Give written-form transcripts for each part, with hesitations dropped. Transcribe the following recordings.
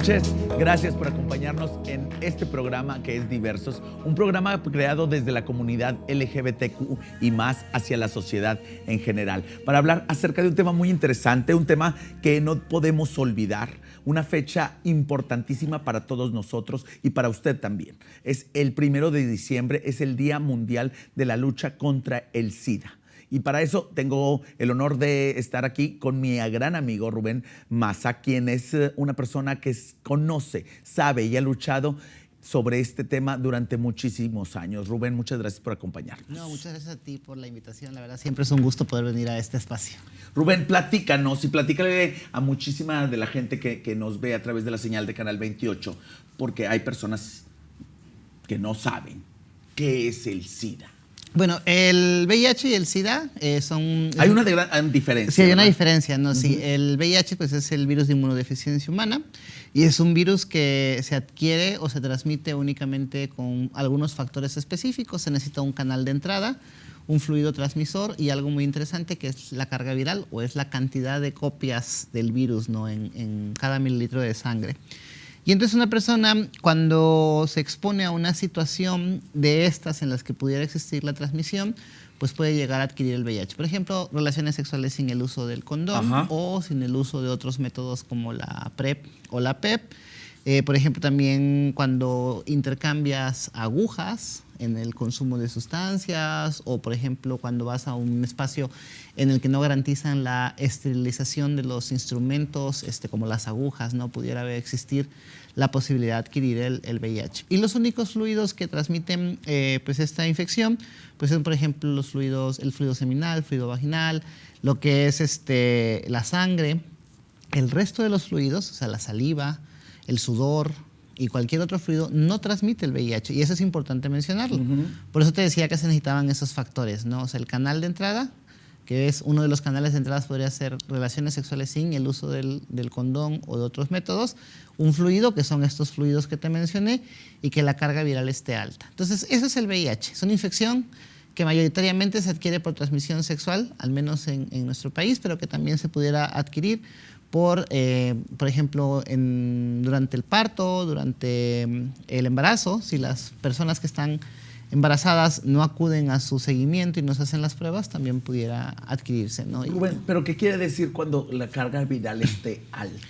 noches, gracias por acompañarnos en este programa que es Diversos, un programa creado desde la comunidad LGBTQ y más hacia la sociedad en general, para hablar acerca de un tema muy interesante, un tema que no podemos olvidar, una fecha importantísima para todos nosotros y para usted también. Es el 1 de diciembre, es el Día Mundial de la Lucha contra el SIDA. Y para eso tengo el honor de estar aquí con mi gran amigo Rubén Maza, quien es una persona que conoce, sabe y ha luchado sobre este tema durante muchísimos años. Rubén, muchas gracias por acompañarnos. No, muchas gracias a ti por la invitación. La verdad, siempre es un gusto poder venir a este espacio. Rubén, platícanos y platícale a muchísima de la gente que nos ve a través de la señal de Canal 28, porque hay personas que no saben qué es el SIDA. Bueno, el VIH y el SIDA son... Hay una gran diferencia. Sí, hay una ¿verdad? diferencia, ¿no? Sí, el VIH pues, es el virus de inmunodeficiencia humana y es un virus que se adquiere o se transmite únicamente con algunos factores específicos. Se necesita un canal de entrada, un fluido transmisor y algo muy interesante que es la carga viral o es la cantidad de copias del virus, ¿no? en cada mililitro de sangre. Y entonces una persona cuando se expone a una situación de estas en las que pudiera existir la transmisión, pues puede llegar a adquirir el VIH. Por ejemplo, relaciones sexuales sin el uso del condón o sin el uso de otros métodos como la PrEP o la PEP. Por ejemplo, también cuando intercambias agujas en el consumo de sustancias o, por ejemplo, cuando vas a un espacio en el que no garantizan la esterilización de los instrumentos, como las agujas, ¿no? Pudiera existir la posibilidad de adquirir el VIH. Y los únicos fluidos que transmiten pues esta infección pues son, por ejemplo, el fluido seminal, el fluido vaginal, lo que es la sangre. El resto de los fluidos, o sea, la saliva, el sudor y cualquier otro fluido no transmite el VIH y eso es importante mencionarlo. Por eso te decía que se necesitaban esos factores, ¿no? O sea, el canal de entrada, que es uno de los canales de entrada, podría ser relaciones sexuales sin el uso del condón o de otros métodos, un fluido, que son estos fluidos que te mencioné, y que la carga viral esté alta. Entonces, eso es el VIH. Es una infección que mayoritariamente se adquiere por transmisión sexual, al menos en nuestro país, pero que también se pudiera adquirir por ejemplo, durante el parto, durante el embarazo, si las personas que están embarazadas no acuden a su seguimiento y no se hacen las pruebas, también pudiera adquirirse, ¿no? Rubén, ¿pero qué quiere decir cuando la carga viral esté alta?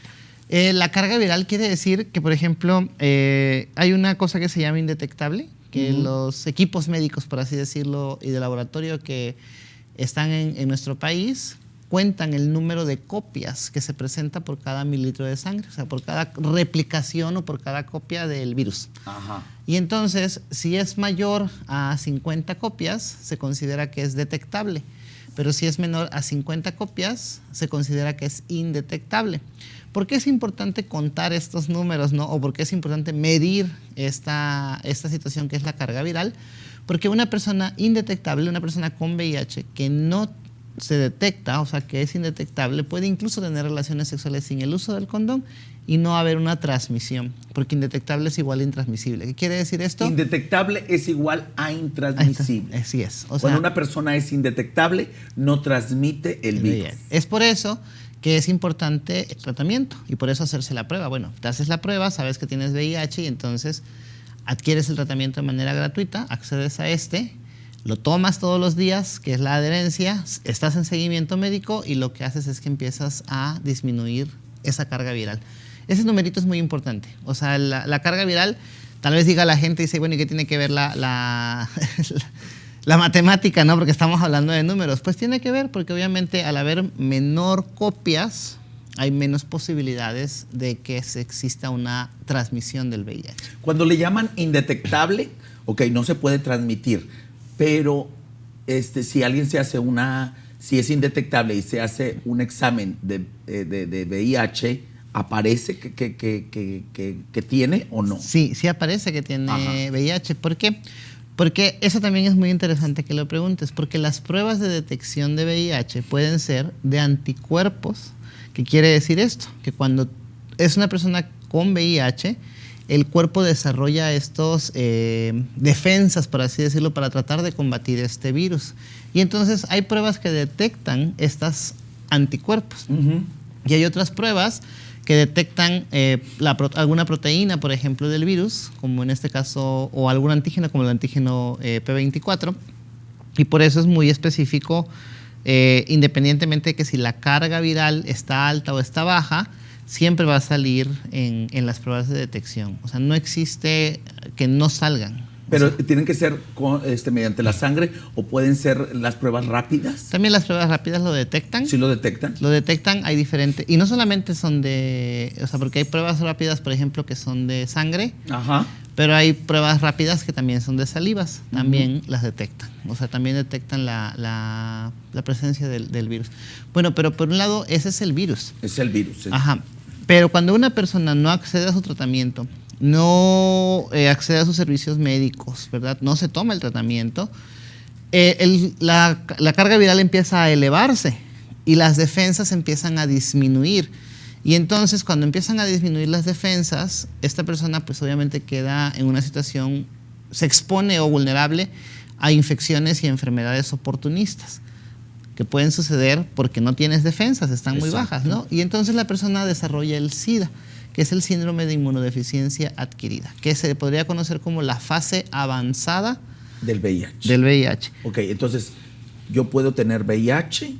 La carga viral quiere decir que, por ejemplo, hay una cosa que se llama indetectable, que los equipos médicos, por así decirlo, y de laboratorio que están en nuestro país, cuentan el número de copias que se presenta por cada mililitro de sangre, o sea, por cada replicación o por cada copia del virus. Y entonces, si es mayor a 50 copias, se considera que es detectable, pero si es menor a 50 copias, se considera que es indetectable. ¿Por qué es importante contar estos números, ¿no? O por qué es importante medir esta situación que es la carga viral? Porque una persona indetectable, una persona con VIH que no se detecta, o sea, que es indetectable, puede incluso tener relaciones sexuales sin el uso del condón y no haber una transmisión, porque indetectable es igual a intransmisible. ¿Qué quiere decir esto? Indetectable es igual a intransmisible. Así es. O sea, cuando una persona es indetectable, no transmite el virus. Es por eso que es importante el tratamiento y por eso hacerse la prueba. Bueno, te haces la prueba, sabes que tienes VIH y entonces adquieres el tratamiento de manera gratuita, accedes a lo tomas todos los días, que es la adherencia, estás en seguimiento médico y lo que haces es que empiezas a disminuir esa carga viral. Ese numerito es muy importante. O sea, la carga viral, tal vez diga la gente, dice, bueno, ¿y qué tiene que ver la matemática, no? Porque estamos hablando de números. Pues tiene que ver porque obviamente al haber menor copias, hay menos posibilidades de que exista una transmisión del VIH. Cuando le llaman indetectable, ok, no se puede transmitir. Pero si alguien si es indetectable y se hace un examen de VIH, ¿aparece que tiene o no? Sí aparece que tiene VIH. ¿Por qué? Porque eso también es muy interesante que lo preguntes, porque las pruebas de detección de VIH pueden ser de anticuerpos. ¿Qué quiere decir esto? Que cuando es una persona con VIH, el cuerpo desarrolla estos defensas, por así decirlo, para tratar de combatir este virus. Y entonces hay pruebas que detectan estos anticuerpos. Y hay otras pruebas que detectan alguna proteína, por ejemplo, del virus, como en este caso, o algún antígeno, como el antígeno P24, y por eso es muy específico, independientemente de que si la carga viral está alta o está baja, siempre va a salir en las pruebas de detección. O sea, no existe que no salgan. Pero tienen que ser mediante la sangre o pueden ser las pruebas rápidas. También las pruebas rápidas lo detectan. ¿Sí lo detectan? Lo detectan, hay diferentes. Y no solamente son porque hay pruebas rápidas, por ejemplo, que son de sangre. Ajá. Pero hay pruebas rápidas que también son de salivas. También las detectan. O sea, también detectan la presencia del virus. Bueno, pero por un lado, ese es el virus. Es el virus. Sí. Ajá. Pero cuando una persona no accede a su tratamiento, no accede a sus servicios médicos, ¿verdad? No se toma el tratamiento, la carga viral empieza a elevarse y las defensas empiezan a disminuir. Y entonces, cuando empiezan a disminuir las defensas, esta persona pues obviamente queda en una situación, se expone o vulnerable a infecciones y enfermedades oportunistas que pueden suceder porque no tienes defensas, están muy bajas, ¿no? Y entonces la persona desarrolla el SIDA, que es el síndrome de inmunodeficiencia adquirida, que se podría conocer como la fase avanzada del VIH. Del VIH. Ok, entonces yo puedo tener VIH,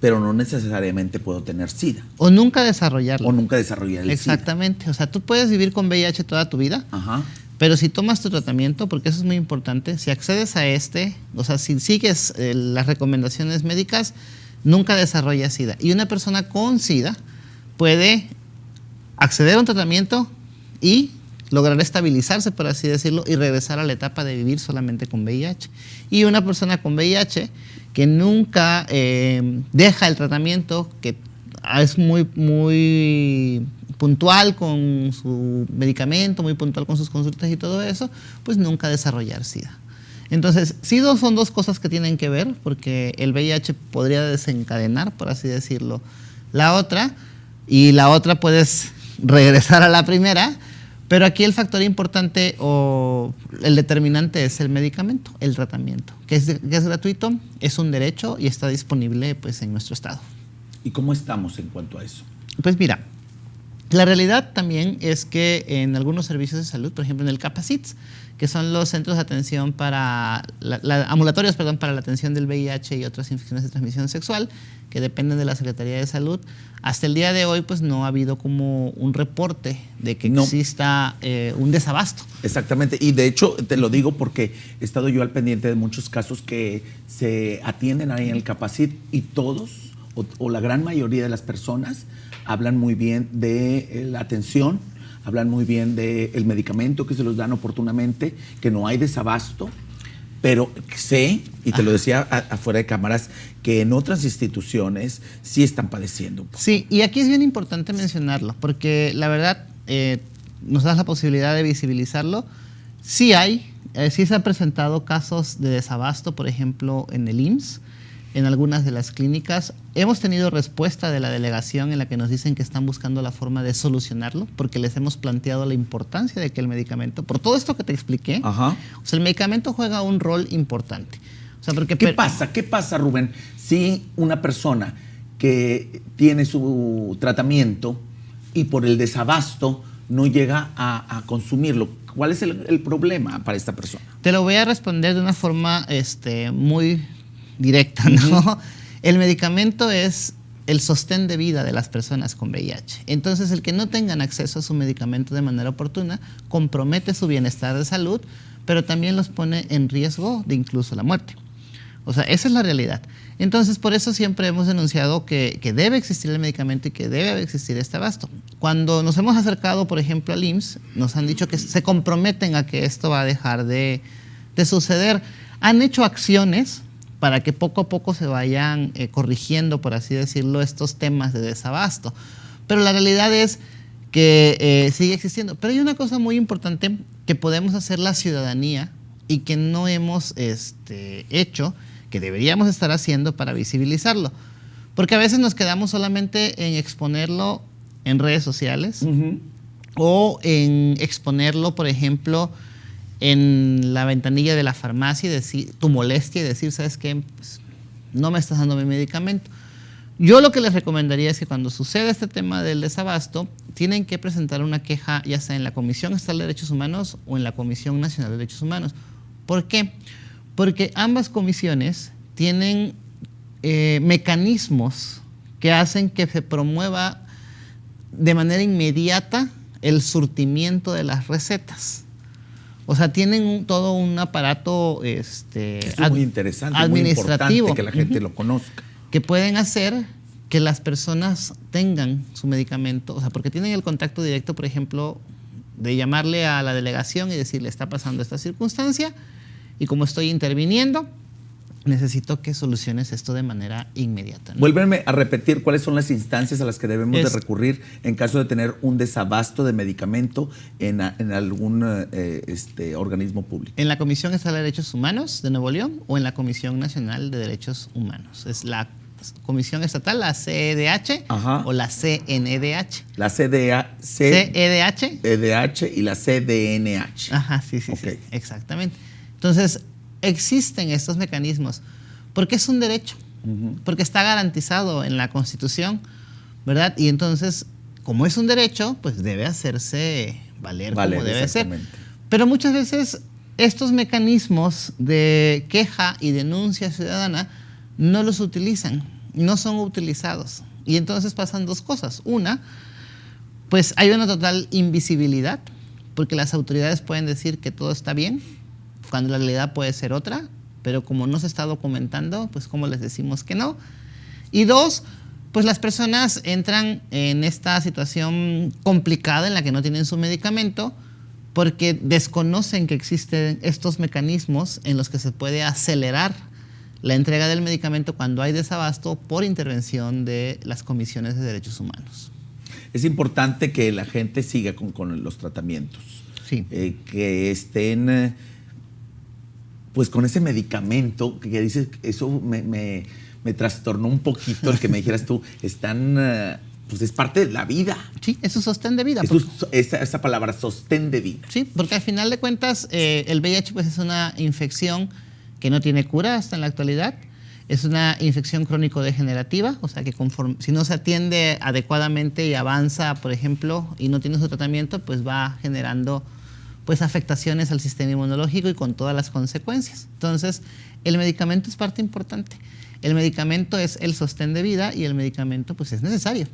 pero no necesariamente puedo tener SIDA. O nunca desarrollarlo. O nunca desarrollar el Exactamente. SIDA. O sea, tú puedes vivir con VIH toda tu vida. Ajá. Pero si tomas tu tratamiento, porque eso es muy importante, si accedes a o sea, si sigues las recomendaciones médicas, nunca desarrollas SIDA. Y una persona con SIDA puede acceder a un tratamiento y lograr estabilizarse, por así decirlo, y regresar a la etapa de vivir solamente con VIH. Y una persona con VIH que nunca deja el tratamiento, que es muy puntual con su medicamento, muy puntual con sus consultas y todo eso, pues nunca desarrollar SIDA. Entonces, sí son dos cosas que tienen que ver, porque el VIH podría desencadenar, por así decirlo, la otra, y la otra puedes regresar a la primera, pero aquí el factor importante o el determinante es el medicamento, el tratamiento, que es gratuito, es un derecho y está disponible pues, en nuestro estado. ¿Y cómo estamos en cuanto a eso? Pues mira, la realidad también es que en algunos servicios de salud, por ejemplo en el CAPACITS, que son los centros de atención ambulatorios para la atención del VIH y otras infecciones de transmisión sexual, que dependen de la Secretaría de Salud, hasta el día de hoy pues no ha habido como un reporte de que exista un desabasto. Exactamente, y de hecho te lo digo porque he estado yo al pendiente de muchos casos que se atienden ahí en el Capacit y todos o la gran mayoría de las personas hablan muy bien de la atención, hablan muy bien del medicamento que se los dan oportunamente, que no hay desabasto, pero sé, y te lo decía afuera de cámaras, que en otras instituciones sí están padeciendo un poco. Sí, y aquí es bien importante mencionarlo, porque la verdad nos das la posibilidad de visibilizarlo. Sí sí se han presentado casos de desabasto, por ejemplo, en el IMSS, en algunas de las clínicas. Hemos tenido respuesta de la delegación en la que nos dicen que están buscando la forma de solucionarlo, porque les hemos planteado la importancia de que el medicamento, por todo esto que te expliqué, o sea, el medicamento juega un rol importante. O sea, porque ¿Qué pasa, Rubén, si una persona que tiene su tratamiento y por el desabasto no llega a consumirlo? ¿Cuál es el problema para esta persona? Te lo voy a responder de una forma muy directa, ¿no? El medicamento es el sostén de vida de las personas con VIH. Entonces, el que no tengan acceso a su medicamento de manera oportuna compromete su bienestar de salud, pero también los pone en riesgo de incluso la muerte. O sea, esa es la realidad. Entonces, por eso siempre hemos denunciado que debe existir el medicamento y que debe existir este abasto. Cuando nos hemos acercado, por ejemplo, al IMSS, nos han dicho que se comprometen a que esto va a dejar de suceder. Han hecho acciones para que poco a poco se vayan corrigiendo, por así decirlo, estos temas de desabasto. Pero la realidad es que sigue existiendo. Pero hay una cosa muy importante que podemos hacer la ciudadanía y que no hemos hecho, que deberíamos estar haciendo para visibilizarlo. Porque a veces nos quedamos solamente en exponerlo en redes sociales o en exponerlo, por ejemplo, en la ventanilla de la farmacia y decir tu molestia y decir, ¿sabes qué? Pues, no me estás dando mi medicamento. Yo lo que les recomendaría es que cuando suceda este tema del desabasto, tienen que presentar una queja ya sea en la Comisión Estatal de Derechos Humanos o en la Comisión Nacional de Derechos Humanos. ¿Por qué? Porque ambas comisiones tienen mecanismos que hacen que se promueva de manera inmediata el surtimiento de las recetas. O sea, tienen todo un aparato es muy interesante, administrativo, muy importante que la gente lo conozca. Que pueden hacer que las personas tengan su medicamento, o sea, porque tienen el contacto directo, por ejemplo, de llamarle a la delegación y decirle, está pasando esta circunstancia y como estoy interviniendo, necesito que soluciones esto de manera inmediata, ¿no? Vuélveme a repetir cuáles son las instancias a las que debemos de recurrir en caso de tener un desabasto de medicamento en algún organismo público. En la Comisión Estatal de Derechos Humanos de Nuevo León o en la Comisión Nacional de Derechos Humanos. Es la Comisión Estatal, la CEDH. Ajá. O la CNDH. La CEDH y la CDNH. Ajá, sí, okay. Sí, exactamente. Entonces, existen estos mecanismos porque es un derecho, porque está garantizado en la Constitución, ¿verdad? Y entonces, como es un derecho, pues debe hacerse valer como debe ser. Pero muchas veces estos mecanismos de queja y denuncia ciudadana no los utilizan, no son utilizados. Y entonces pasan dos cosas. Una, pues hay una total invisibilidad, porque las autoridades pueden decir que todo está bien, cuando la realidad puede ser otra, pero como no se está documentando, pues cómo les decimos que no. Y dos, pues las personas entran en esta situación complicada en la que no tienen su medicamento porque desconocen que existen estos mecanismos en los que se puede acelerar la entrega del medicamento cuando hay desabasto por intervención de las comisiones de derechos humanos. Es importante que la gente siga con los tratamientos, sí. Que estén pues con ese medicamento que dices, eso me trastornó un poquito el que me dijeras tú, pues es parte de la vida. Sí, es un sostén de vida. Esa palabra, sostén de vida. Sí, porque al final de cuentas el VIH pues es una infección que no tiene cura hasta en la actualidad. Es una infección crónico-degenerativa, o sea que si no se atiende adecuadamente y avanza, por ejemplo, y no tiene su tratamiento, pues va generando pues afectaciones al sistema inmunológico y con todas las consecuencias. Entonces, el medicamento es parte importante. El medicamento es el sostén de vida y el medicamento pues es necesario.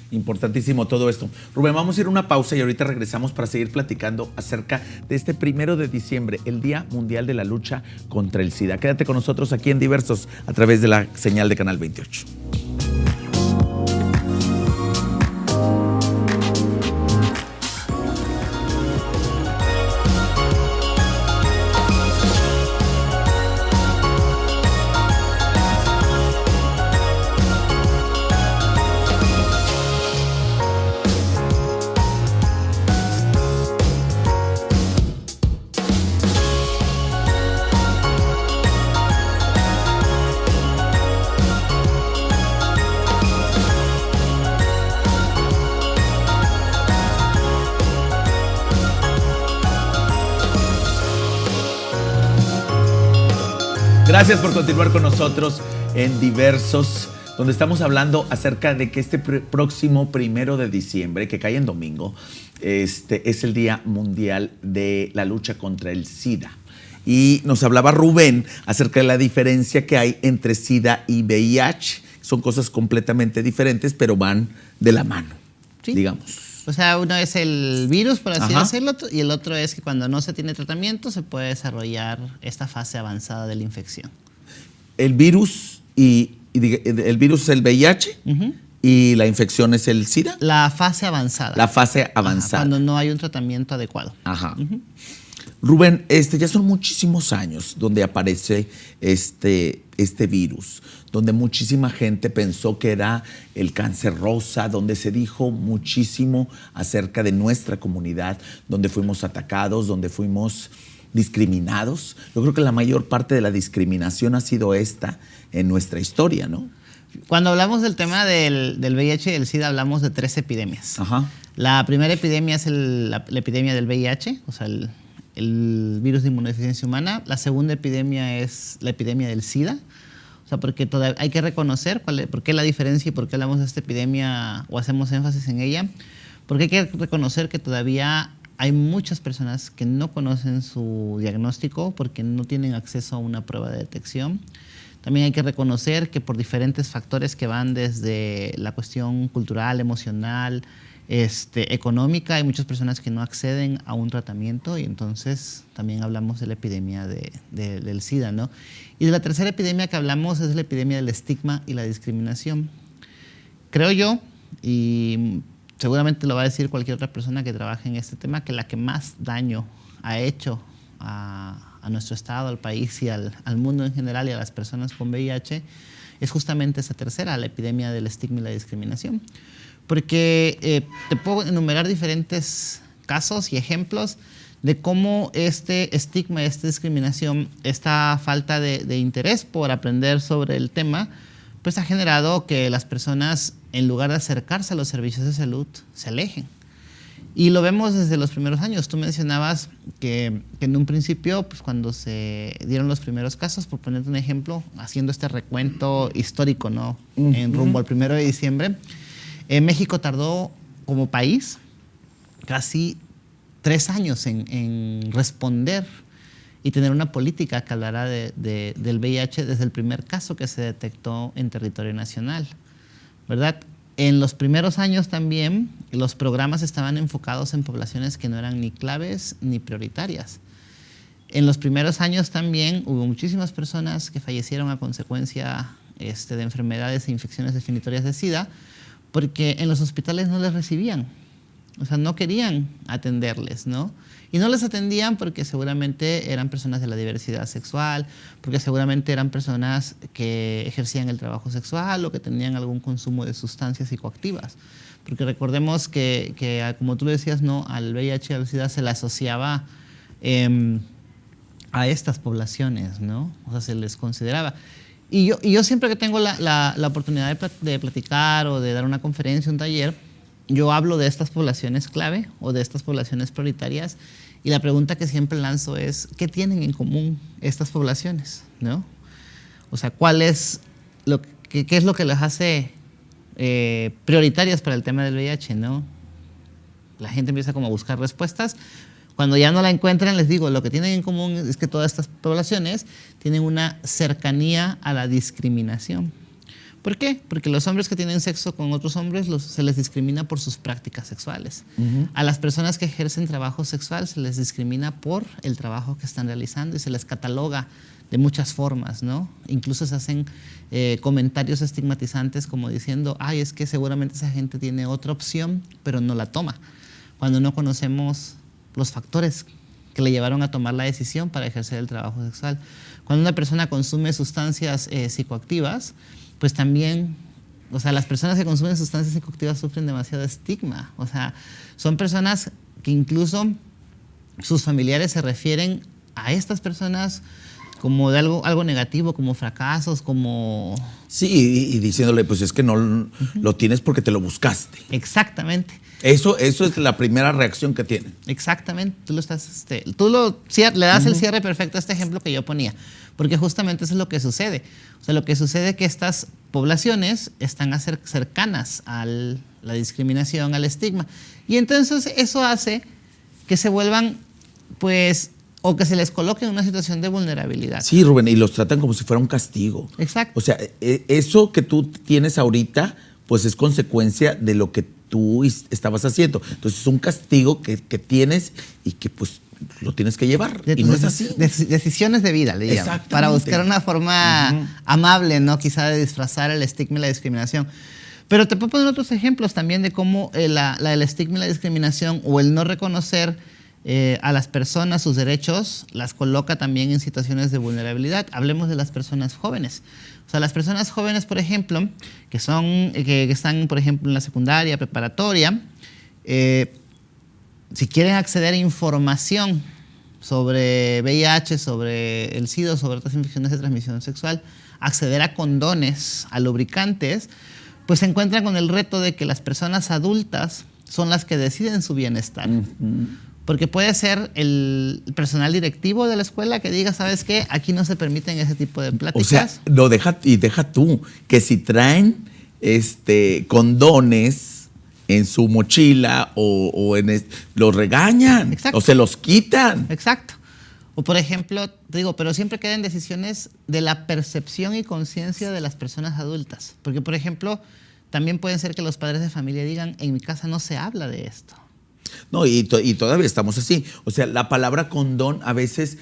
Importantísimo todo esto. Rubén, vamos a ir a una pausa y ahorita regresamos para seguir platicando acerca de este 1 de diciembre, el Día Mundial de la Lucha contra el SIDA. Quédate con nosotros aquí en Diversos a través de la señal de Canal 28. Gracias por continuar con nosotros en Diversos, donde estamos hablando acerca de que este próximo 1 de diciembre, que cae en domingo, es el Día Mundial de la Lucha contra el SIDA. Y nos hablaba Rubén acerca de la diferencia que hay entre SIDA y VIH. Son cosas completamente diferentes, pero van de la mano, sí, digamos. O sea, uno es el virus, por así decirlo, y el otro es que cuando no se tiene tratamiento se puede desarrollar esta fase avanzada de la infección. El virus el virus es el VIH y la infección es el SIDA. La fase avanzada. La fase avanzada. Cuando no hay un tratamiento adecuado. Ajá. Rubén, ya son muchísimos años donde aparece este virus, donde muchísima gente pensó que era el cáncer rosa, donde se dijo muchísimo acerca de nuestra comunidad, donde fuimos atacados, donde fuimos discriminados. Yo creo que la mayor parte de la discriminación ha sido esta en nuestra historia, ¿no? Cuando hablamos del tema del VIH y del SIDA, hablamos de 3 epidemias. Ajá. La primera epidemia es la epidemia del VIH, o sea, el virus de inmunodeficiencia humana. La segunda epidemia es la epidemia del SIDA, O sea, porque todavía hay que reconocer por qué la diferencia y por qué hablamos de esta epidemia o hacemos énfasis en ella. Porque hay que reconocer que todavía hay muchas personas que no conocen su diagnóstico porque no tienen acceso a una prueba de detección. También hay que reconocer que por diferentes factores que van desde la cuestión cultural, emocional, económica, hay muchas personas que no acceden a un tratamiento y entonces también hablamos de la epidemia del SIDA, ¿no? Y de la tercera epidemia que hablamos es la epidemia del estigma y la discriminación. Creo yo, y seguramente lo va a decir cualquier otra persona que trabaje en este tema, que la que más daño ha hecho a nuestro estado, al país y al mundo en general y a las personas con VIH es justamente esa tercera, la epidemia del estigma y la discriminación. Porque te puedo enumerar diferentes casos y ejemplos de cómo este estigma, esta discriminación, esta falta de interés por aprender sobre el tema, pues ha generado que las personas, en lugar de acercarse a los servicios de salud, se alejen. Y lo vemos desde los primeros años. Tú mencionabas que en un principio, pues cuando se dieron los primeros casos, por ponerte un ejemplo, haciendo este recuento histórico, ¿no? En rumbo al 1 de diciembre, México tardó como país casi 3 años en responder y tener una política que hablara del VIH desde el primer caso que se detectó en territorio nacional, ¿verdad? En los primeros años también los programas estaban enfocados en poblaciones que no eran ni claves ni prioritarias. En los primeros años también hubo muchísimas personas que fallecieron a consecuencia de enfermedades e infecciones definitorias de SIDA porque en los hospitales no les recibían, o sea, no querían atenderles, ¿no? Y no les atendían porque seguramente eran personas de la diversidad sexual, porque seguramente eran personas que ejercían el trabajo sexual o que tenían algún consumo de sustancias psicoactivas. Porque recordemos que como tú decías, ¿no? Al VIH y al SIDA se le asociaba a estas poblaciones, ¿no? O sea, se les consideraba. Y yo siempre que tengo la oportunidad de platicar o de dar una conferencia, un taller, yo hablo de estas poblaciones clave o de estas poblaciones prioritarias y la pregunta que siempre lanzo es, ¿qué tienen en común estas poblaciones? ¿No? O sea, ¿qué es lo que las hace prioritarias para el tema del VIH? ¿No? La gente empieza como a buscar respuestas. Cuando ya no la encuentran, les digo, lo que tienen en común es que todas estas poblaciones tienen una cercanía a la discriminación. ¿Por qué? Porque los hombres que tienen sexo con otros hombres se les discrimina por sus prácticas sexuales. A las personas que ejercen trabajo sexual se les discrimina por el trabajo que están realizando y se les cataloga de muchas formas, ¿no? Incluso se hacen comentarios estigmatizantes como diciendo, ay, es que seguramente esa gente tiene otra opción, pero no la toma. Cuando no conocemos los factores que le llevaron a tomar la decisión para ejercer el trabajo sexual. Cuando una persona consume sustancias psicoactivas, pues también, o sea, las personas que consumen sustancias psicoactivas sufren demasiado estigma. O sea, son personas que incluso sus familiares se refieren a estas personas como de algo negativo, como fracasos, como... Sí, y diciéndole, pues es que no lo tienes porque te lo buscaste. Exactamente. Eso es la primera reacción que tienen. Exactamente. Tú le das el cierre perfecto a este ejemplo que yo ponía, porque justamente eso es lo que sucede. O sea, lo que sucede es que estas poblaciones están cercanas a la discriminación, al estigma. Y entonces eso hace que se vuelvan, pues, o que se les coloque en una situación de vulnerabilidad. Sí, Rubén, y los tratan como si fuera un castigo. Exacto. O sea, eso que tú tienes ahorita, pues es consecuencia de lo que tú estabas haciendo. Entonces es un castigo que tienes y que pues lo tienes que llevar. Y no es así. Decisiones de vida, le llaman. Para buscar una forma amable, ¿no? Quizá de disfrazar el estigma y la discriminación. Pero te puedo poner otros ejemplos también de cómo el estigma y la discriminación o el no reconocer a las personas sus derechos las coloca también en situaciones de vulnerabilidad. Hablemos de las personas jóvenes. O sea, las personas jóvenes, por ejemplo, que están, por ejemplo, en la secundaria, preparatoria, si quieren acceder a información sobre VIH, sobre el SIDA, sobre otras infecciones de transmisión sexual, acceder a condones, a lubricantes, pues se encuentran con el reto de que las personas adultas son las que deciden su bienestar. Porque puede ser el personal directivo de la escuela que diga, ¿sabes qué? Aquí no se permiten ese tipo de pláticas. O sea, deja tú, que si traen condones en su mochila los regañan. Exacto. O se los quitan. Exacto. O por ejemplo, te digo, pero siempre quedan decisiones de la percepción y conciencia de las personas adultas. Porque, por ejemplo, también pueden ser que los padres de familia digan, en mi casa no se habla de esto. No, y todavía estamos así. O sea, la palabra condón a veces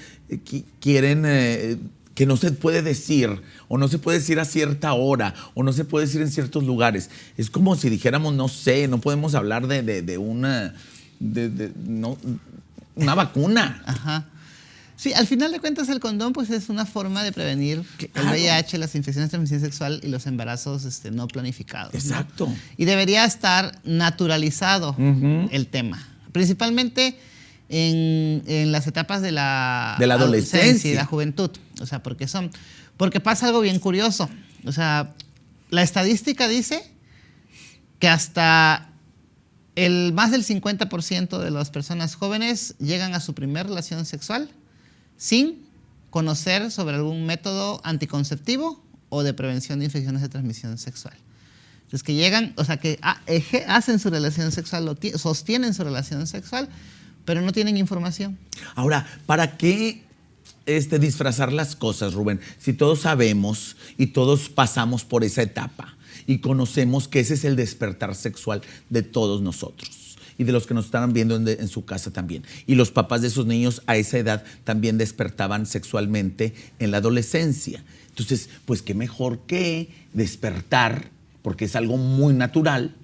quieren que no se puede decir, o no se puede decir a cierta hora, o no se puede decir en ciertos lugares. Es como si dijéramos, no sé, no podemos hablar de una vacuna. Ajá. Sí, al final de cuentas el condón pues es una forma de prevenir el VIH, las infecciones de transmisión sexual y los embarazos no planificados. Exacto. ¿No? Y debería estar naturalizado el tema, principalmente en las etapas de la adolescencia y la juventud. O sea, porque pasa algo bien curioso. O sea, la estadística dice que hasta más del 50% de las personas jóvenes llegan a su primera relación sexual sin conocer sobre algún método anticonceptivo o de prevención de infecciones de transmisión sexual. Entonces que llegan, o sea, que hacen su relación sexual, sostienen su relación sexual, pero no tienen información. Ahora, ¿para qué disfrazar las cosas, Rubén? Si todos sabemos y todos pasamos por esa etapa y conocemos que ese es el despertar sexual de todos nosotros. Y de los que nos estaban viendo en su casa también. Y los papás de esos niños a esa edad también despertaban sexualmente en la adolescencia. Entonces, pues qué mejor que despertar, porque es algo muy natural,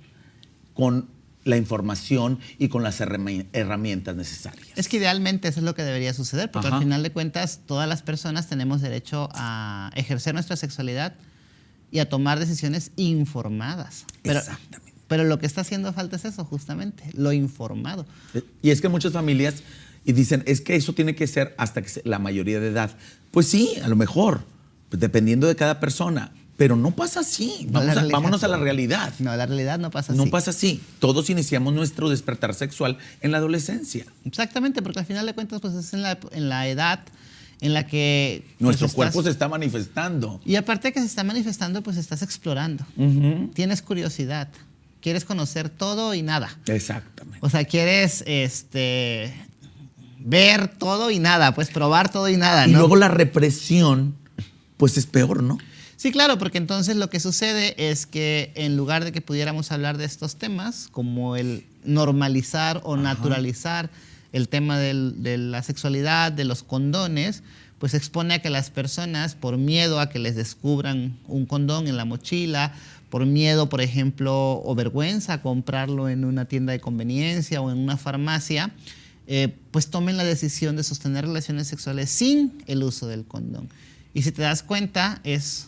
con la información y con las herramientas necesarias. Es que idealmente eso es lo que debería suceder, porque al final de cuentas todas las personas tenemos derecho a ejercer nuestra sexualidad y a tomar decisiones informadas. Exactamente. Pero lo que está haciendo falta es eso, justamente, lo informado. Y es que muchas familias dicen, es que eso tiene que ser hasta que la mayoría de edad. Pues sí, a lo mejor, pues dependiendo de cada persona. Pero no pasa así. Vámonos a la realidad. No, la realidad no pasa así. No pasa así. Todos iniciamos nuestro despertar sexual en la adolescencia. Exactamente, porque al final de cuentas pues es en la edad en la que nuestro cuerpo se está manifestando. Y aparte de que se está manifestando, pues estás explorando. Tienes curiosidad. Quieres conocer todo y nada. Exactamente. O sea, quieres ver todo y nada, pues probar todo y nada, ¿no? Y luego la represión, pues es peor, ¿no? Sí, claro, porque entonces lo que sucede es que en lugar de que pudiéramos hablar de estos temas, como el normalizar o naturalizar el tema de la sexualidad, de los condones, pues expone a que las personas, por miedo a que les descubran un condón en la mochila, por miedo, por ejemplo, o vergüenza a comprarlo en una tienda de conveniencia o en una farmacia, pues tomen la decisión de sostener relaciones sexuales sin el uso del condón. Y si te das cuenta, es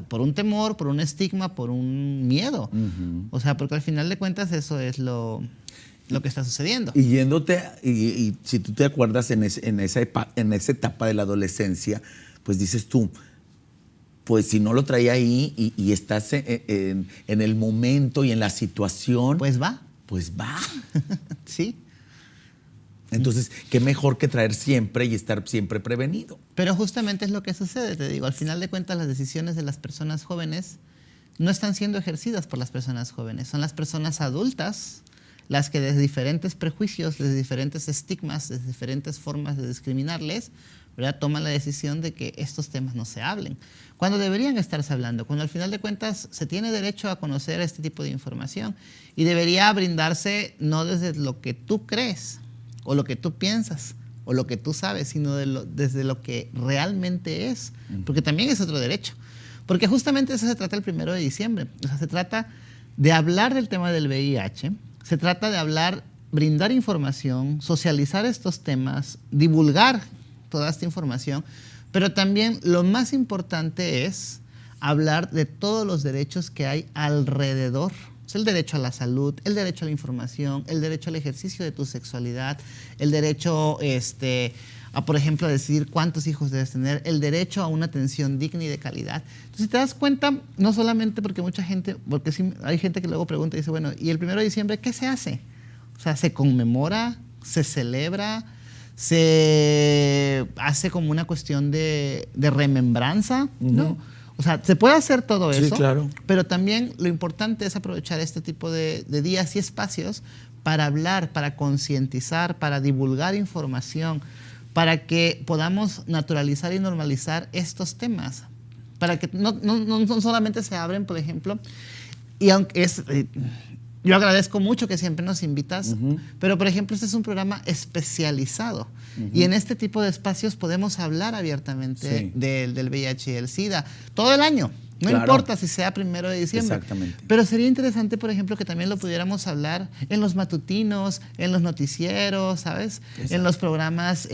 por un temor, por un estigma, por un miedo. O sea, porque al final de cuentas eso es lo que está sucediendo. Y yéndote, y si tú te acuerdas en esa etapa de la adolescencia, pues dices tú, pues si no lo traía ahí y estás en el momento y en la situación. Pues va. Pues va. Sí. Entonces, qué mejor que traer siempre y estar siempre prevenido. Pero justamente es lo que sucede, te digo. Al final de cuentas, las decisiones de las personas jóvenes no están siendo ejercidas por las personas jóvenes. Son las personas adultas las que desde diferentes prejuicios, desde diferentes estigmas, desde diferentes formas de discriminarles, ¿verdad?, toman la decisión de que estos temas no se hablen. Cuando deberían estarse hablando, cuando al final de cuentas se tiene derecho a conocer este tipo de información y debería brindarse no desde lo que tú crees o lo que tú piensas o lo que tú sabes, sino desde lo que realmente es, porque también es otro derecho. Porque justamente eso se trata el 1 de diciembre. O sea, se trata de hablar del tema del VIH, se trata de hablar, brindar información, socializar estos temas, divulgar toda esta información, pero también lo más importante es hablar de todos los derechos que hay alrededor. Es el derecho a la salud, el derecho a la información, el derecho al ejercicio de tu sexualidad, el derecho a, por ejemplo, a decidir cuántos hijos debes tener, el derecho a una atención digna y de calidad. Entonces, si te das cuenta, no solamente porque mucha gente, porque sí, hay gente que luego pregunta y dice, bueno, ¿y el 1 de diciembre qué se hace? O sea, ¿se conmemora se celebra, se hace como una cuestión de remembranza, ¿no? O sea, se puede hacer todo eso, claro. Pero también lo importante es aprovechar este tipo de días y espacios para hablar, para concientizar, para divulgar información, para que podamos naturalizar y normalizar estos temas, para que no solamente se abren, por ejemplo, y aunque yo agradezco mucho que siempre nos invitas, pero por ejemplo este es un programa especializado y en este tipo de espacios podemos hablar abiertamente del VIH y el SIDA todo el año. No importa si sea 1 de diciembre. Exactamente. Pero sería interesante, por ejemplo, que también lo pudiéramos hablar en los matutinos, en los noticieros, ¿sabes? Exacto. En los programas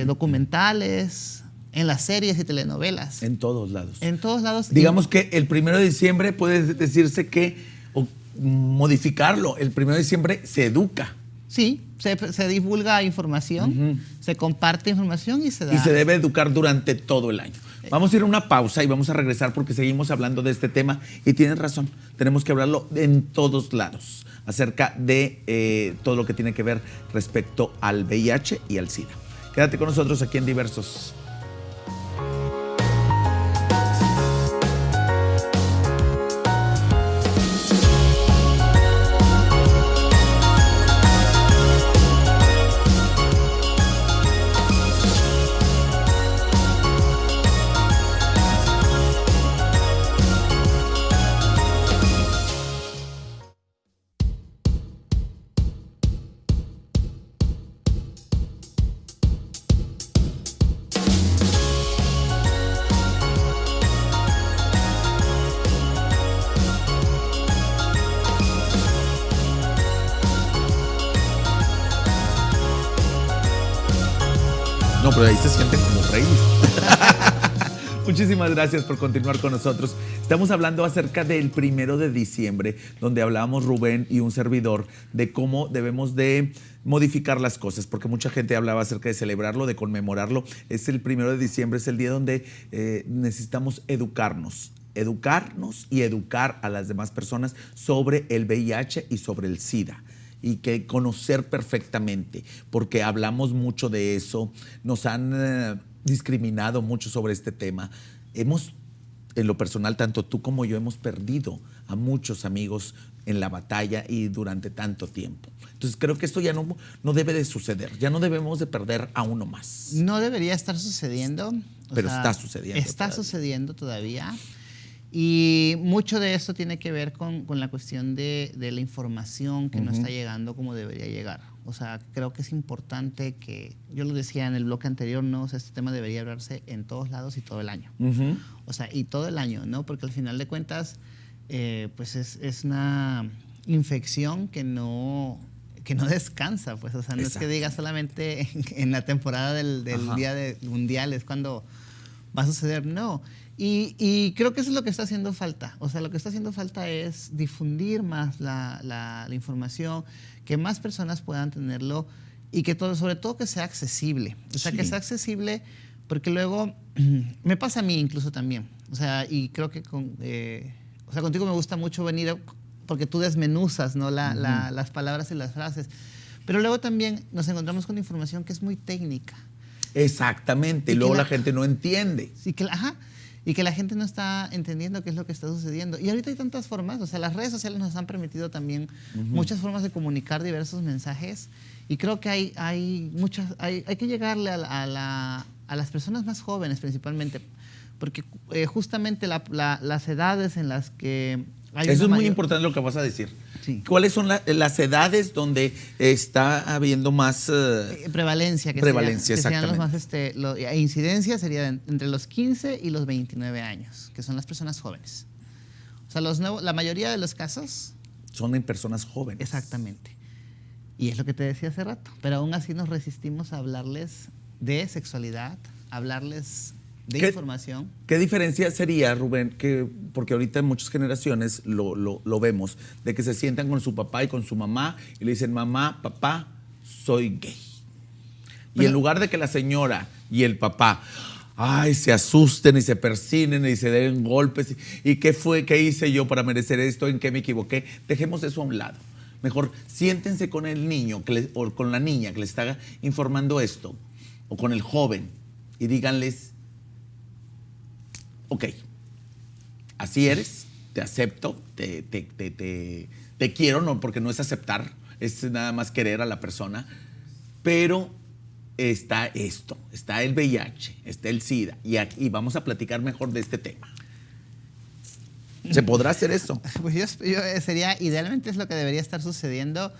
documentales, en las series y telenovelas. En todos lados. En todos lados. Digamos que el 1 de diciembre puede decirse que, o modificarlo, el 1 de diciembre se educa. Sí, se divulga información, se comparte información y se da. Y se debe educar durante todo el año. Vamos a ir a una pausa y vamos a regresar porque seguimos hablando de este tema y tienes razón, tenemos que hablarlo en todos lados acerca de todo lo que tiene que ver respecto al VIH y al SIDA. Quédate con nosotros aquí en Diversos. No, pero ahí se sienten como reyes. Muchísimas gracias por continuar con nosotros. Estamos hablando acerca del 1 de diciembre, donde hablábamos Rubén y un servidor de cómo debemos de modificar las cosas, porque mucha gente hablaba acerca de celebrarlo, de conmemorarlo. Es el 1 de diciembre, es el día donde necesitamos educarnos y educar a las demás personas sobre el VIH y sobre el SIDA. Y que conocer perfectamente, porque hablamos mucho de eso, nos han discriminado mucho sobre este tema. Hemos, en lo personal, tanto tú como yo hemos perdido a muchos amigos en la batalla y durante tanto tiempo. Entonces creo que esto ya no debe de suceder, ya no debemos de perder a uno más. No debería estar sucediendo. Pero está sucediendo. Está sucediendo todavía. Y mucho de esto tiene que ver con la cuestión de la información que no está llegando como debería llegar. O sea, creo que es importante que, yo lo decía en el bloque anterior, ¿no? O sea, este tema debería hablarse en todos lados y todo el año. O sea, y todo el año, ¿no? Porque al final de cuentas, pues es una infección que no descansa, pues. O sea, no es que diga solamente en la temporada del Día Mundial es cuando va a suceder, no. Y creo que eso es lo que está haciendo falta. O sea, lo que está haciendo falta es difundir más la información, que más personas puedan tenerlo y que sobre todo que sea accesible. O sea, que sea accesible porque luego me pasa a mí incluso también. O sea, y creo que contigo me gusta mucho venir porque tú desmenuzas, ¿no? Las palabras y las frases. Pero luego también nos encontramos con información que es muy técnica. Exactamente. Y luego la gente no entiende. Sí, y que la gente no está entendiendo qué es lo que está sucediendo. Y ahorita hay tantas formas, o sea, las redes sociales nos han permitido también muchas formas de comunicar diversos mensajes y creo que hay que llegarle a las personas más jóvenes principalmente, porque justamente las edades en las que hay eso es muy importante lo que vas a decir. Sí. ¿Cuáles son las edades donde está habiendo más prevalencia? Prevalencia, exactamente. Serían los más, incidencia sería entre los 15 y los 29 años, que son las personas jóvenes. O sea, la mayoría de los casos son en personas jóvenes. Exactamente. Y es lo que te decía hace rato. Pero aún así nos resistimos a hablarles de sexualidad, a hablarles de información. ¿Qué diferencia sería, Rubén? Porque ahorita en muchas generaciones lo vemos, de que se sientan con su papá y con su mamá y le dicen, mamá, papá, soy gay. Y en lugar de que la señora y el papá se asusten y se persinen y se den golpes, ¿y qué hice yo para merecer esto? ¿En qué me equivoqué? Dejemos eso a un lado. Mejor siéntense con el niño o con la niña que les está informando esto, o con el joven, y díganles, ok, así eres, te acepto, te quiero, no, porque no es aceptar, es nada más querer a la persona, pero está esto, está el VIH, está el SIDA, y aquí vamos a platicar mejor de este tema. ¿Se podrá hacer eso? Pues idealmente es lo que debería estar sucediendo.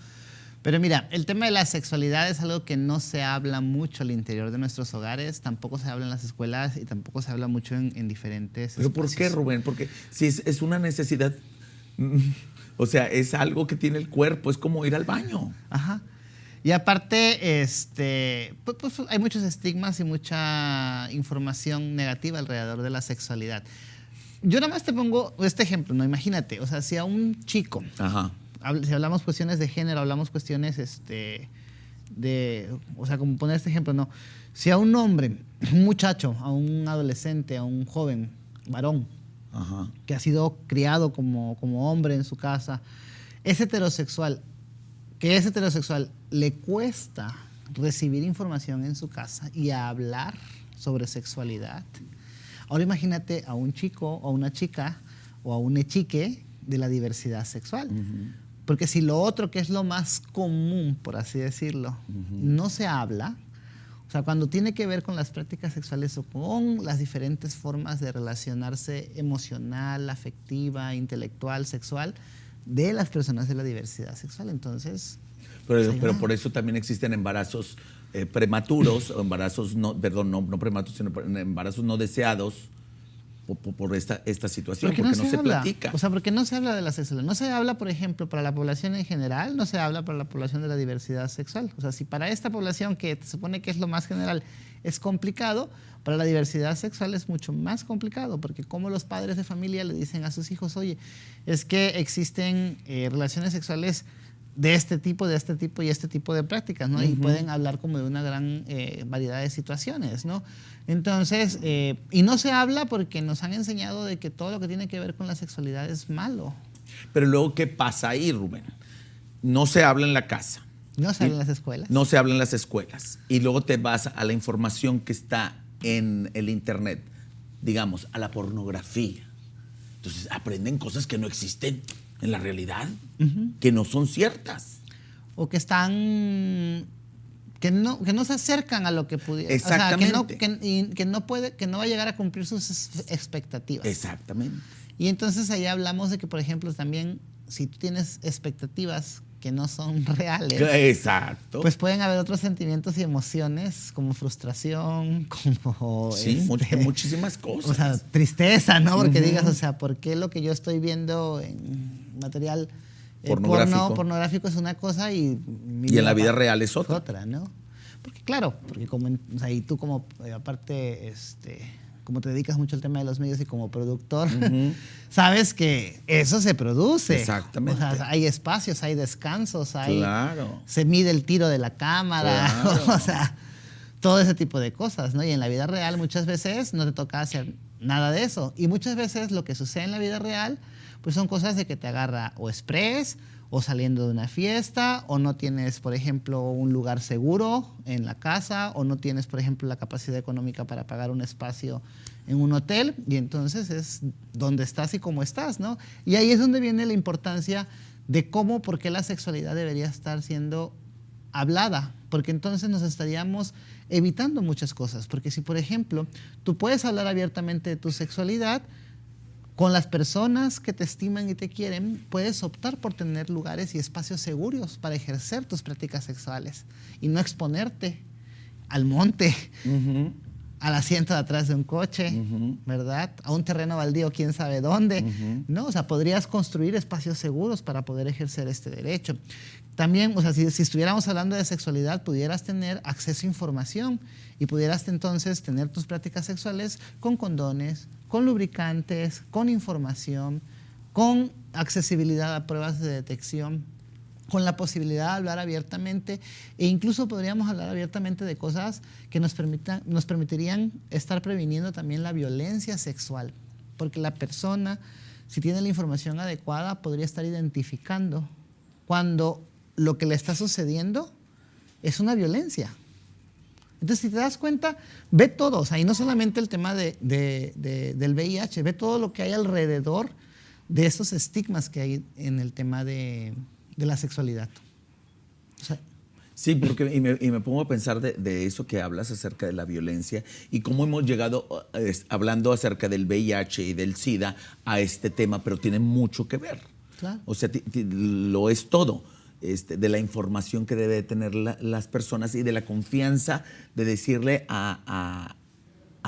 Pero mira, el tema de la sexualidad es algo que no se habla mucho al interior de nuestros hogares, tampoco se habla en las escuelas y tampoco se habla mucho en diferentes ¿Pero espacios. por qué, Rubén? Porque si es una necesidad, o sea, es algo que tiene el cuerpo, es como ir al baño. Ajá. Y aparte, pues hay muchos estigmas y mucha información negativa alrededor de la sexualidad. Yo nada más te pongo este ejemplo, ¿no? Imagínate, o sea, si a un chico, Ajá. si hablamos cuestiones de género, hablamos cuestiones o sea, como poner este ejemplo, ¿no? Si a un hombre, un muchacho, a un adolescente, a un joven, varón, Ajá. que ha sido criado como hombre en su casa, es heterosexual, le cuesta recibir información en su casa y hablar sobre sexualidad. Ahora imagínate a un chico o a una chica o a un chique de la diversidad sexual. Porque si lo otro, que es lo más común, por así decirlo, no se habla, o sea, cuando tiene que ver con las prácticas sexuales o con las diferentes formas de relacionarse emocional, afectiva, intelectual, sexual, de las personas de la diversidad sexual, entonces... Pero por eso también existen embarazos prematuros, o embarazos no prematuros, sino embarazos no deseados por esta situación, porque no se platica. O sea, porque no se habla de la sexualidad. No se habla, por ejemplo, para la población en general, no se habla para la población de la diversidad sexual. O sea, si para esta población, que se supone que es lo más general, es complicado, para la diversidad sexual es mucho más complicado, porque como los padres de familia le dicen a sus hijos, oye, es que existen relaciones sexuales de este tipo y este tipo de prácticas, ¿no? Y pueden hablar como de una gran variedad de situaciones, ¿no? Entonces, y no se habla porque nos han enseñado de que todo lo que tiene que ver con la sexualidad es malo. Pero luego, ¿qué pasa ahí, Rubén? No se habla en la casa. No se habla en las escuelas. No se habla en las escuelas. Y luego te vas a la información que está en el internet, digamos, a la pornografía. Entonces, aprenden cosas que no existen en la realidad, que no son ciertas. O que están... Que no se acercan a lo que pudiera. Exactamente. O sea, que no va a llegar a cumplir sus expectativas. Exactamente. Y entonces ahí hablamos de que, por ejemplo, también si tú tienes expectativas que no son reales, exacto, pues pueden haber otros sentimientos y emociones como frustración, como... Sí, muchísimas cosas. O sea, tristeza, ¿no? Porque digas, o sea, ¿por qué lo que yo estoy viendo en material pornográfico es una cosa y en la vida real es otra? ¿No? Porque claro, porque como, o sea, y tú como, aparte, como te dedicas mucho al tema de los medios y como productor, sabes que eso se produce. Exactamente. O sea, hay espacios, hay descansos, claro, se mide el tiro de la cámara, claro. O sea, todo ese tipo de cosas, ¿no? Y en la vida real muchas veces no te toca hacer nada de eso. Y muchas veces lo que sucede en la vida real, pues son cosas de que te agarra o estrés, o saliendo de una fiesta, o no tienes, por ejemplo, un lugar seguro en la casa, o no tienes, por ejemplo, la capacidad económica para pagar un espacio en un hotel, y entonces es donde estás y cómo estás, ¿no? Y ahí es donde viene la importancia de por qué la sexualidad debería estar siendo hablada, porque entonces nos estaríamos evitando muchas cosas, porque si, por ejemplo, tú puedes hablar abiertamente de tu sexualidad, con las personas que te estiman y te quieren, puedes optar por tener lugares y espacios seguros para ejercer tus prácticas sexuales y no exponerte al monte, al asiento de atrás de un coche, ¿verdad? A un terreno baldío, quién sabe dónde, ¿no? O sea, podrías construir espacios seguros para poder ejercer este derecho. También, o sea, si estuviéramos hablando de sexualidad, pudieras tener acceso a información y pudieras entonces tener tus prácticas sexuales con condones, con lubricantes, con información, con accesibilidad a pruebas de detección, con la posibilidad de hablar abiertamente, e incluso podríamos hablar abiertamente de cosas que nos permitirían estar previniendo también la violencia sexual, porque la persona, si tiene la información adecuada, podría estar identificando cuando lo que le está sucediendo es una violencia. Entonces, si te das cuenta, ve todo, o sea, y no solamente el tema del VIH, ve todo lo que hay alrededor de esos estigmas que hay en el tema de la sexualidad. O sea, sí, porque y me pongo a pensar de eso que hablas acerca de la violencia y cómo hemos llegado hablando acerca del VIH y del SIDA a este tema, pero tiene mucho que ver. claro. O sea, lo es todo. De la información que debe tener las personas y de la confianza de decirle a